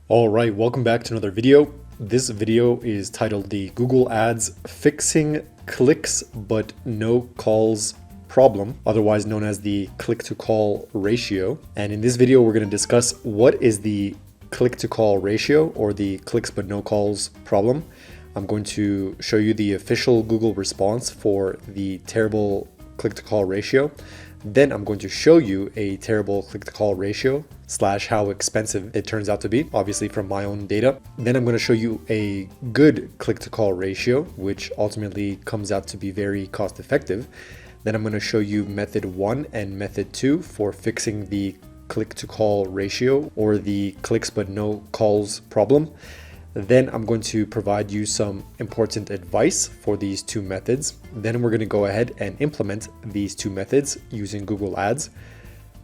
All right, welcome back to another video. This video is titled the Google Ads Fixing Clicks but No Calls Problem, otherwise known as the click-to-call ratio. And in this video, we're going to discuss what is the click-to-call ratio or the clicks but no calls problem. I'm going to show you the official Google response for the terrible click-to-call ratio. Then I'm going to show you a terrible click-to-call ratio / how expensive it turns out to be, obviously from my own data. Then I'm going to show you a good click-to-call ratio, which ultimately comes out to be very cost-effective. Then I'm going to show you method 1 and method 2 for fixing the click-to-call ratio or the clicks but no calls problem. Then I'm going to provide you some important advice for these two methods. Then we're going to go ahead and implement these two methods using Google Ads.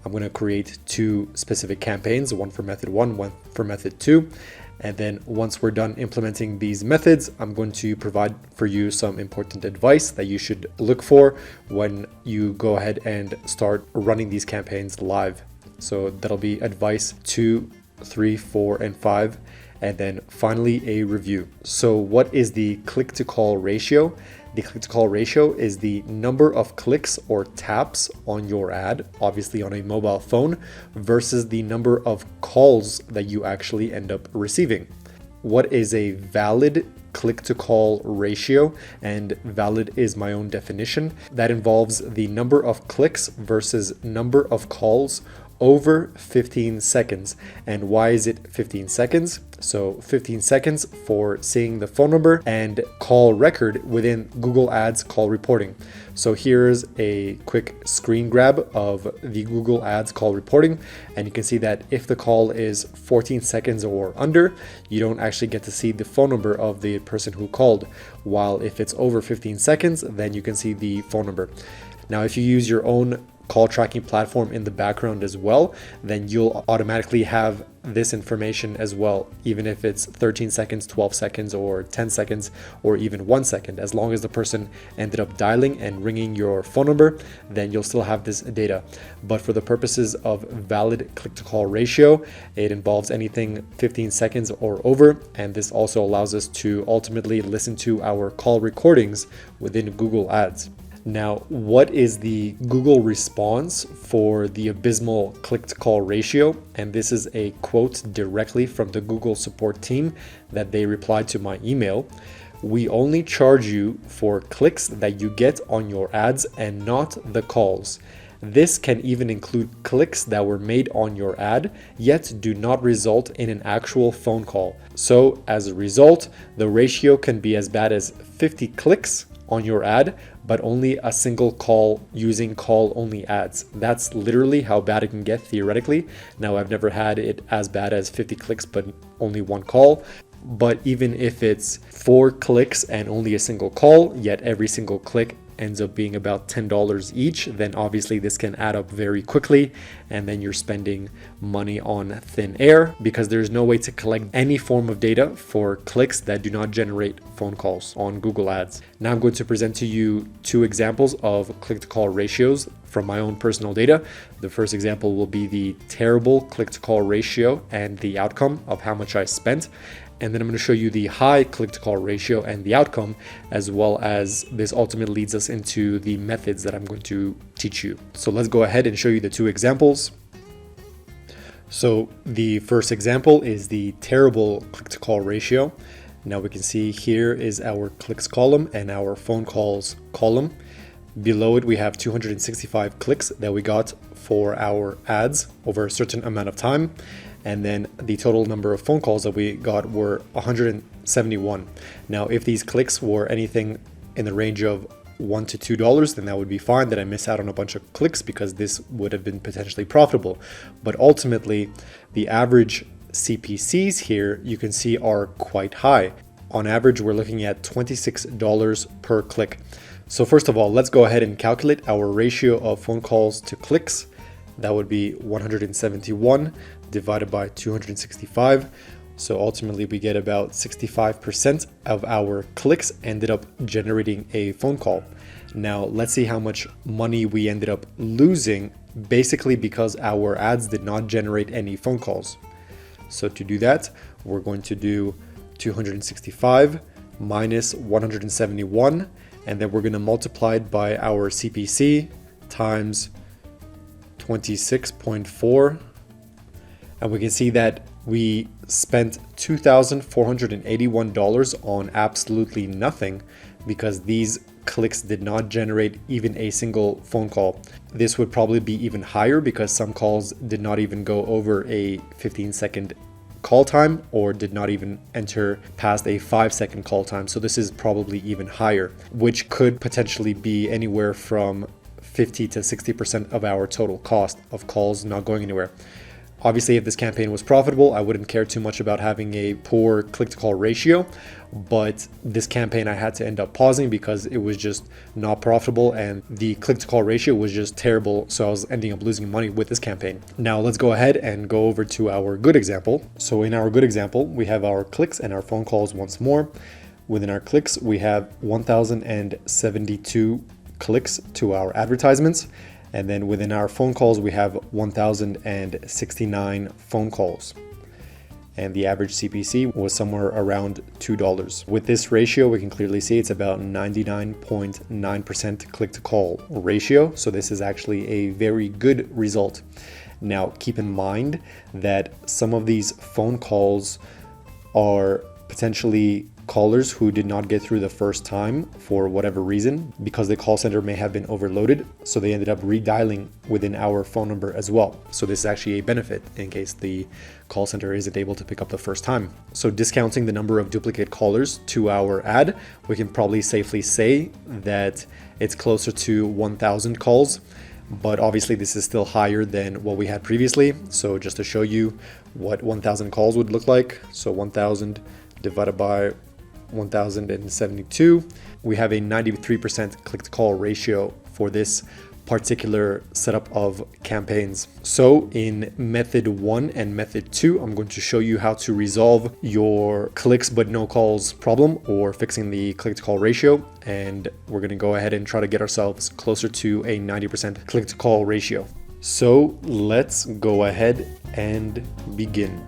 I'm going to create two specific campaigns, one for method 1, one for method 2. And then once we're done implementing these methods, I'm going to provide for you some important advice that you should look for when you go ahead and start running these campaigns live. So that'll be advice 2, 3, 4, and 5. And then finally a review. So what is the click-to-call ratio? The click-to-call ratio is the number of clicks or taps on your ad, obviously on a mobile phone, versus the number of calls that you actually end up receiving. What is a valid click-to-call ratio? And valid is my own definition. That involves the number of clicks versus number of calls over 15 seconds. And why is it 15 seconds? So 15 seconds for seeing the phone number and call record within Google Ads call reporting. So here's a quick screen grab of the Google Ads call reporting. And you can see that if the call is 14 seconds or under, you don't actually get to see the phone number of the person who called. While if it's over 15 seconds, then you can see the phone number. Now, if you use your own call tracking platform in the background as well, then you'll automatically have this information as well, even if it's 13 seconds, 12 seconds, or 10 seconds, or even 1 second. As long as the person ended up dialing and ringing your phone number, then you'll still have this data. But for the purposes of valid click-to-call ratio, it involves anything 15 seconds or over, and this also allows us to ultimately listen to our call recordings within Google Ads. Now, what is the Google response for the abysmal click-to-call ratio? And this is a quote directly from the Google support team that they replied to my email. "We only charge you for clicks that you get on your ads and not the calls. This can even include clicks that were made on your ad, yet do not result in an actual phone call. So as a result, the ratio can be as bad as 50 clicks on your ad, but only a single call using call-only ads." That's literally how bad it can get theoretically. Now, I've never had it as bad as 50 clicks, but only one call. But even if it's 4 clicks and only a single call, yet every single click ends up being about $10 each, then obviously this can add up very quickly, and then you're spending money on thin air because there's no way to collect any form of data for clicks that do not generate phone calls on Google Ads. Now I'm going to present to you two examples of click-to-call ratios from my own personal data. The first example will be the terrible click-to-call ratio and the outcome of how much I spent. And then I'm going to show you the high click-to-call ratio and the outcome, as well as this ultimately leads us into the methods that I'm going to teach you. So let's go ahead and show you the two examples. So the first example is the terrible click-to-call ratio. Now we can see here is our clicks column and our phone calls column. Below it, we have 265 clicks that we got for our ads over a certain amount of time. And then the total number of phone calls that we got were 171. Now, if these clicks were anything in the range of $1 to $2, then that would be fine. That I miss out on a bunch of clicks because this would have been potentially profitable. But ultimately, the average CPCs here, you can see, are quite high. On average, we're looking at $26 per click. So first of all, let's go ahead and calculate our ratio of phone calls to clicks. That would be 171 divided by 265. So ultimately we get about 65% of our clicks ended up generating a phone call. Now let's see how much money we ended up losing basically because our ads did not generate any phone calls. So to do that, we're going to do 265 minus 171, and then we're going to multiply it by our CPC times 26.4. And we can see that we spent $2,481 on absolutely nothing because these clicks did not generate even a single phone call. This would probably be even higher because some calls did not even go over a 15-second call time or did not even enter past a 5-second call time. So this is probably even higher, which could potentially be anywhere from 50 to 60% of our total cost of calls not going anywhere. Obviously, if this campaign was profitable, I wouldn't care too much about having a poor click-to-call ratio, but this campaign I had to end up pausing because it was just not profitable and the click-to-call ratio was just terrible, so I was ending up losing money with this campaign. Now let's go ahead and go over to our good example. So in our good example, we have our clicks and our phone calls once more. Within our clicks, we have 1,072 clicks to our advertisements. And then within our phone calls, we have 1,069 phone calls. And the average CPC was somewhere around $2. With this ratio, we can clearly see it's about 99.9% click-to-call ratio. So this is actually a very good result. Now, keep in mind that some of these phone calls are potentially callers who did not get through the first time for whatever reason, because the call center may have been overloaded, so they ended up redialing within our phone number as well. So this is actually a benefit in case the call center isn't able to pick up the first time. So discounting the number of duplicate callers to our ad, we can probably safely say that it's closer to 1,000 calls, but obviously this is still higher than what we had previously. So just to show you what 1,000 calls would look like, so 1,000 divided by 1,072, we have a 93% click-to-call ratio for this particular setup of campaigns. So in method 1 and method 2, I'm going to show you how to resolve your clicks but no calls problem, or fixing the click-to-call ratio, and we're going to go ahead and try to get ourselves closer to a 90% click-to-call ratio. So let's go ahead and begin.